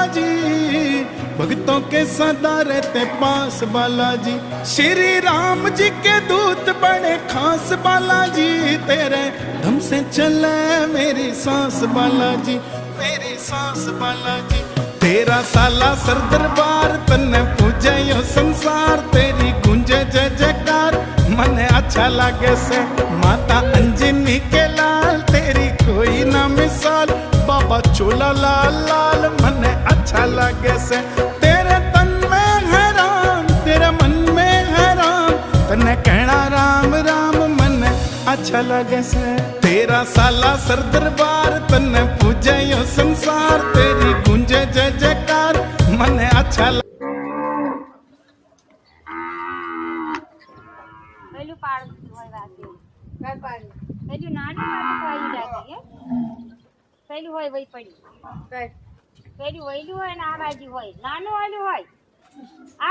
बालाजी, भक्तों के सदा रहते पास बालाजी। श्री राम जी के दूत बड़े खास बालाजी, तेरे धम से चले मेरी सांस बालाजी, मेरी सांस बालाजी। तेरा साला सर दरबार तन्ने पूजे यो संसार, तेरी गूंजे जय जयकार मने अच्छा लागे से। माता अंजनी के लाल तेरी कोई ना मिसाल, बाबा चोला लाल लाल मने अच्छा लागे से। तेरे तन में है राम, तेरे मन में है राम, तन्ने कहना राम राम मने अच्छा लगे से। तेरा साला सर दरबार तन्ने पूजे यो संसार, तेरी गूंजे जय जयकार मने अच्छा પેલું પાડું હોય વાતે કઈ પાડું પેલું નાનું પાડું હોય લાગી પેલું હોય વઈ પડી પેલું વઈલું હોય ને આ બાજુ હોય નાનું વાળું હોય આ